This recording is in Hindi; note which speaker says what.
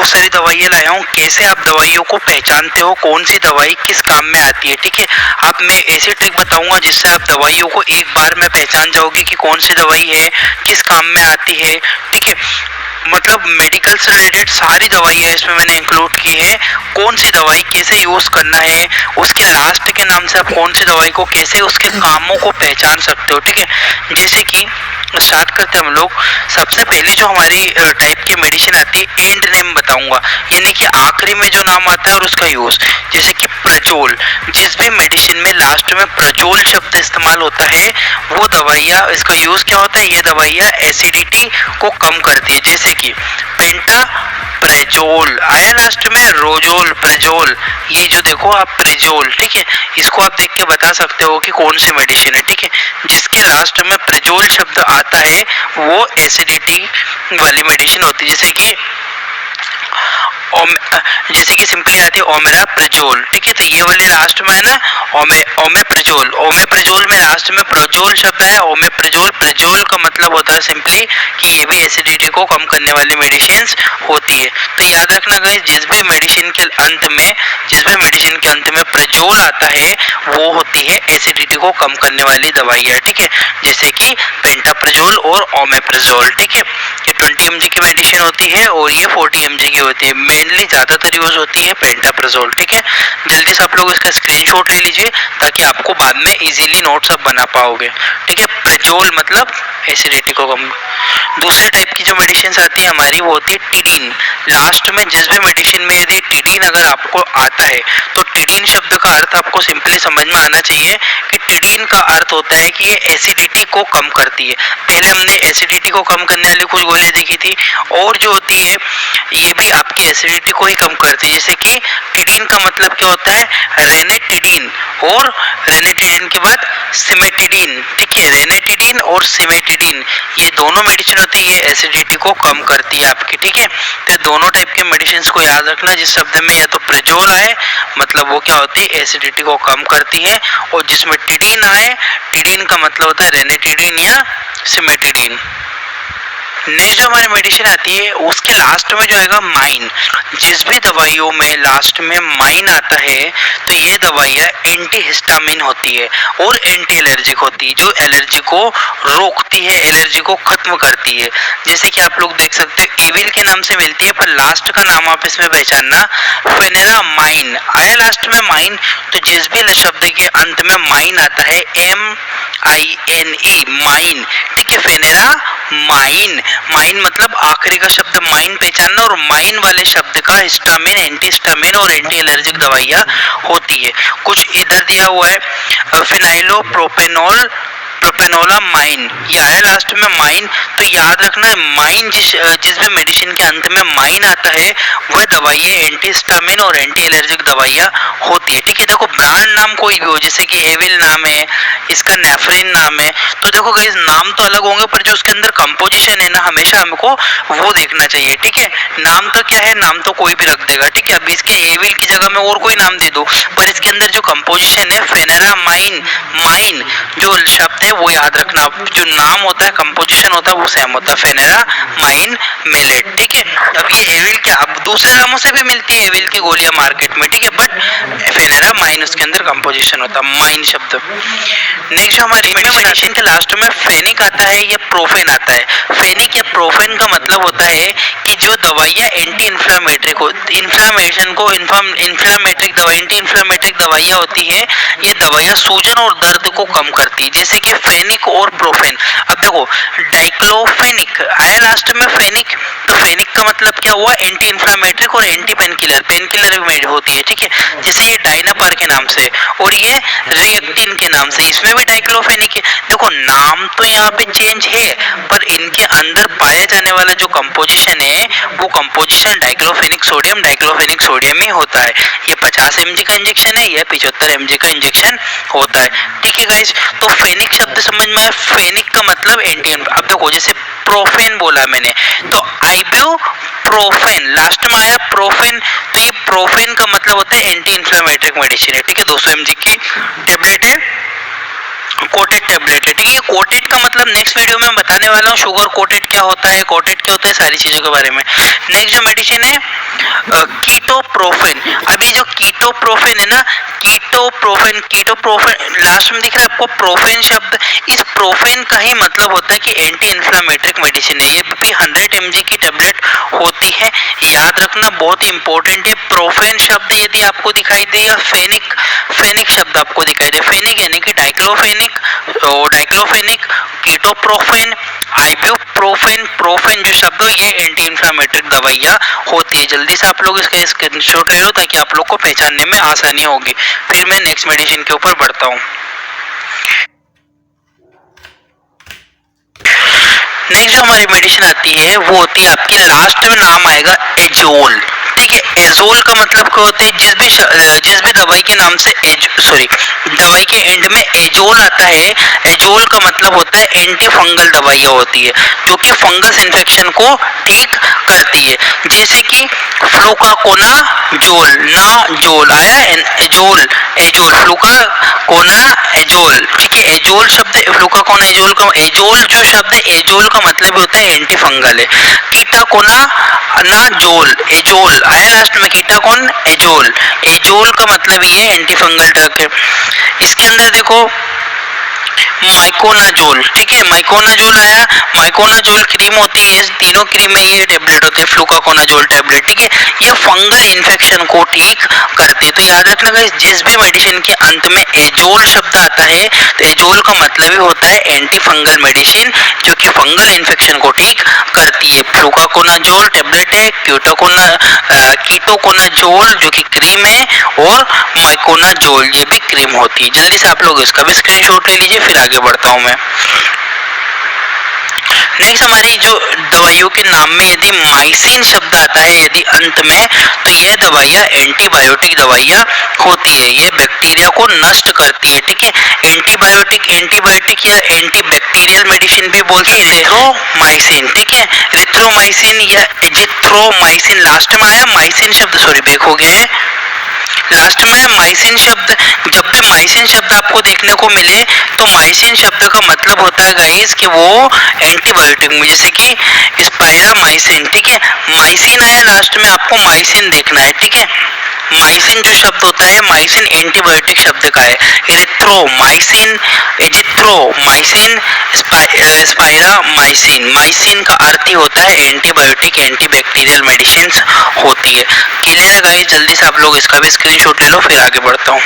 Speaker 1: बहुत सारी दवाइयाँ लाया हूँ। कैसे आप दवाइयों को पहचानते हो, कौन सी दवाई किस काम में आती है, ठीक है। आप मैं ऐसी ट्रिक बताऊंगा जिससे आप दवाइयों को एक बार में पहचान जाओगे कि कौन सी दवाई है, किस काम में आती है, ठीक है। मतलब मेडिकल से रिलेटेड सारी दवाइयाँ इसमें मैंने इंक्लूड की है। कौन सी दवाई कैसे यूज़ करना है, उसके लास्ट के नाम से आप कौन सी दवाई को कैसे उसके कामों को पहचान सकते हो, ठीक है। जैसे कि स्टार्ट करते हैं हम लोग। सबसे पहले जो हमारी टाइप की मेडिसिन आती है, एंड नेम बताऊंगा, यानी कि आखिरी में जो नाम आता है और उसका यूज़। जैसे कि प्रजोल, जिस भी मेडिसिन में लास्ट में प्रजोल शब्द इस्तेमाल होता है वो दवाइयाँ, इसका यूज़ क्या होता है, ये दवाइयाँ एसिडिटी को कम करती है। जैसे कि पेंटा प्रेजोल आया लास्ट में, रोजोल, प्रेजोल, ये जो देखो आप प्रेजोल, ठीक है। इसको आप देख के बता सकते हो कि कौन सी मेडिसिन है, ठीक है। जिसके लास्ट में प्रेजोल शब्द आता है वो एसिडिटी वाली मेडिसिन होती है। जैसे कि सिंपली आती है ओमेरा प्रेजोल, ठीक है। तो ये वाले लास्ट में है ना ओमेप्रेजोल, ओमेप्रेजोल में लास्ट में प्रोजोल शब्द है, ओमेप्रेजोल, प्रेजोल का मतलब होता है सिंपली कि ये भी एसिडिटी को कम करने वाली मेडिसिन होती है। तो याद रखना गाइस, जिस भी मेडिसिन के अंत में प्रेजोल आता है वो होती है एसिडिटी को कम करने वाली दवाइयाँ, ठीक है। जैसे कि पेंटाप्रेजोल और ओमेप्रेजोल, ठीक है। ये 20 mg की मेडिसिन होती है और ये 40 mg की होती है। मेनली ज़्यादातर यूज होती है पेंटाप्रेजोल, ठीक है। जल्दी से आप लोग इसका स्क्रीनशॉट ले लीजिए ताकि आपको बाद में इजीली नोट्स आप बना पाओगे, ठीक है। प्रेजोल मतलब एसिडिटी को कम। दूसरे टाइप की जो मेडिसिन आती है हमारी वो होती है टिडीन। लास्ट में जिस भी मेडिसिन में यदि टिडीन अगर आपको आता है तो टिडीन शब्द का अर्थ आपको सिंपली समझ में आना चाहिए कि टिडीन का अर्थ होता है कि ये एसिडिटी को कम करती है। पहले हमने एसिडिटी को कम करने वाली कुछ गोलियां देखी थी, और जो होती है ये भी आपकी एसिडिटी को ही कम करती है। जैसे कि टिडीन का मतलब क्या होता है, रेनेटिडीन, और रेनेटिडीन के बाद सिमेटिडीन, ठीक है। रेनेटिडीन और सिमेटिडीन ये दोनों मेडिसिन होती है, ये एसिडिटी को कम करती है आपकी, ठीक है। तो दोनों टाइप के मेडिसिन को याद रखना, जिस शब्द में या तो प्रेजोल आए मतलब वो क्या होती है, एसिडिटी को कम करती है, और जिसमें टिडीन आए, टिडीन का मतलब होता है रेनेटिडीन या सिमेटिडीन। नेक्स्ट जो हमारी मेडिसिन आती है उसके लास्ट में जो आएगा माइन। जिस भी दवाइयों में लास्ट में माइन आता है तो ये दवाइयाँ एंटी हिस्टामिन होती है और एंटी एलर्जिक होती है, जो एलर्जी को रोकती है, एलर्जी को खत्म करती है। जैसे कि आप लोग देख सकते हो एविल के नाम से मिलती है, पर लास्ट का नाम आप इसमें पहचानना, फेनेरामाइन आया लास्ट में माइन। तो जिस भी शब्द के अंत में माइन आता है, MINE माइन, ठीक है। फेनेरामाइन, माइन मतलब आखिरी का शब्द माइन पहचानना, और माइन वाले शब्द का हिस्टामिन, एंटी हिस्टामिन और एंटी एलर्जिक दवाइयाँ होती है। कुछ इधर दिया हुआ है, फिनाइलोप्रोपेनोल, प्रोपेनोलामाइन, ये आया लास्ट में माइन। तो याद रखना माइन, जिस भी मेडिसिन के अंत में माइन आता है वह दवाइयाँ एंटी हिस्टामिन और एंटी एलर्जिक दवाइयाँ होती है, ठीक है। देखो ब्रांड नाम कोई भी हो, जैसे कि एविल नाम है, इसका नेफ्रिन नाम है, तो देखो गाइस नाम तो अलग होंगे पर जो उसके अंदर कंपोजिशन है ना, हमेशा हमको वो देखना चाहिए, ठीक है। नाम तो क्या है, नाम तो कोई भी रख देगा, ठीक है। अब इसके एविल की जगह में और कोई नाम दे दो, पर इसके अंदर जो कंपोजिशन है फेनेरामाइन, माइन जो शब्द है वो याद रखना, जो नाम होता है, कंपोजिशन होता है वो सेम होता है, फेनेरामाइन मेलेट, ठीक है। अब ये एविल क्या, अब दूसरे नामों से भी मिलती है एविल की गोलियां मार्केट में, ठीक है, बट फेनेरामाइन उसके अंदर कंपोजिशन होता है, माइन शब्द। नेक्स्ट हमारी मेडिसिन के लास्ट में फेनिक आता है या प्रोफेन आता है। फेनिक या प्रोफेन का मतलब होता है कि जो दवाइयाँ एंटी इन्फ्लामेटरी को, इन्फ्लामेशन को, इन्फ्लामेट्रिक दवाई, एंटी इन्फ्लामेट्रिक दवाइयाँ होती है, ये दवाइयाँ सूजन और दर्द को कम करती है। जैसे कि फेनिक और प्रोफेन। अब देखो डाइक्लोफेनिक आया लास्ट में फेनिक, तो फेनिक का मतलब क्या हुआ, एंटी इन्फ्लामेट्रिक और anti pain killer, pain killer में होती है, ठीक है। जैसे ये डायनापार के नाम से और ये रिएक्टिन के नाम से, इसमें भी डाइक्लोफेनिक है। देखो नाम तो यहाँ पे चेंज है पर इनके अंदर पाया जाने वाला जो कंपोजिशन है वो कंपोजिशन डाइक्लोफेनिक सोडियम ही होता है। ये 50 mg का इंजेक्शन है, यह 75 mg का इंजेक्शन होता है, ठीक है गाइस। तो फेनिक शब्द समझ में आया, फेनिक का मतलब एंटी। अब देखो जैसे प्रोफेन बोला मैंने, तो आइब्यूप्रोफेन लास्ट में आया प्रोफेन, तो ये प्रोफेन का मतलब होता है एंटी इन्फ्लेमेटरी मेडिसिन है, ठीक है। 200 mg की टेबलेट है कोटेड टेबलेट है, ठीक है। कोटेड का मतलब नेक्स्ट वीडियो में बताने वाला हूँ, शुगर कोटेड क्या होता है, कोटेड क्या होता है, सारी चीजों के बारे में। नेक्स्ट जो मेडिसिन है कीटोप्रोफेन। अभी जो कीटोप्रोफेन है ना, कीटोप्रोफेन लास्ट में दिख रहा है आपको प्रोफेन शब्द, इस प्रोफेन का ही मतलब होता है कि एंटी इन्फ्लामेटरी मेडिसिन है। ये भी 100 mg की टेबलेट होती है, याद रखना, बहुत ही इंपॉर्टेंट है। प्रोफेन शब्द यदि आपको दिखाई दे या फेनिक शब्द आपको दिखाई दे, फेनिक यानी कि डाइक्लोफेनिक, कीटोप्रोफेन, आइब्यूप्रोफेन, प्रोफेन जो शब्द है ये एंटी इन्फ्लामेटरी दवाइयाँ होती है। जल्दी से आप लोग इसका स्क्रीनशॉट ले लो ताकि आप लोग को पहचानने में आसानी होगी। फिर मैं नेक्स्ट मेडिसिन के ऊपर बढ़ता हूँ। नेक्स्ट जो हमारी मेडिसिन आती है वो होती है आपकी, लास्ट में नाम आएगा एजोल, ठीक है। एजोल का मतलब क्या होता है, जिस भी दवाई के नाम से दवाई के एंड में एजोल आता है, एजोल का मतलब होता है एंटी फंगल दवाइयाँ होती है जो कि फंगस इन्फेक्शन को ठीक करती है। जैसे कि फ्लूकाकोनाजोल, ना जोल आया, एजोल, फ्लूकाकोनाजोल, ठीक है। एजोल शब्द, फ्लूकाकोनाजोल का एजोल जो शब्द है, एजोल का मतलब होता है एंटी फंगल है। कीटाकोनाजोल, एजोल आया लास्ट में, कीटाकोन एजोल, एजोल का मतलब ये एंटी फंगल ड्रग है। इसके अंदर देखो माइकोनाजोल, ठीक है, माइकोनाजोल आया, माइकोनाजोल क्रीम होती है, तीनों क्रीम में ये टेबलेट होते हैं, फ्लूकाकोनाजोल टेबलेट, ठीक है। ये फंगल इन्फेक्शन को ठीक करते हैं। तो याद रखना गाइस, जिस भी मेडिसिन के अंत में एजोल शब्द आता है तो एजोल का मतलब ही होता है एंटी फंगल मेडिसिन जो कि फंगल इन्फेक्शन को ठीक करती है। फ्लूकाकोनाजोल टेबलेट है, कीटोकोनाजोल जो कि क्रीम है, और माइकोनाजोल ये भी क्रीम होती है। जल्दी से आप लोग इसका भी स्क्रीनशॉट ले लीजिए, फिर आगे बढ़ता हूं मैं। नेक्स्ट हमारी जो दवाइयों के नाम में यदि माइसिन शब्द आता है यदि अंत में, तो यह दवाइयाँ एंटीबायोटिक दवाइयाँ होती है, ये बैक्टीरिया को नष्ट करती है, ठीक है। एंटीबायोटिक या एंटीबैक्टीरियल मेडिसिन भी बोलते हैं, एरिथ्रोमाइसिन, ठीक है, एरिथ्रोमाइसिन या एजिथ्रोमाइसिन, लास्ट में आया माइसिन शब्द, बैक हो गया है, लास्ट में माइसिन शब्द। जब भी माइसिन शब्द आपको देखने को मिले तो माइसिन शब्द का मतलब होता है गाइस कि वो एंटीबायोटिक में, जैसे कि स्पाइरामाइसिन, ठीक है, माइसिन आया लास्ट में, आपको माइसिन देखना है, ठीक है। माइसिन जो शब्द होता है, माइसिन एंटीबायोटिक शब्द का है। एरिथ्रोमाइसिन, एजिथ्रोमाइसिन, स्पाइरामाइसिन, माइसिन का अर्थ ही होता है एंटीबायोटिक, एंटीबैक्टीरियल मेडिसिन होती है। क्लियर है गाइस, जल्दी से आप लोग इसका भी स्क्रीनशॉट ले लो, फिर आगे बढ़ता हूँ।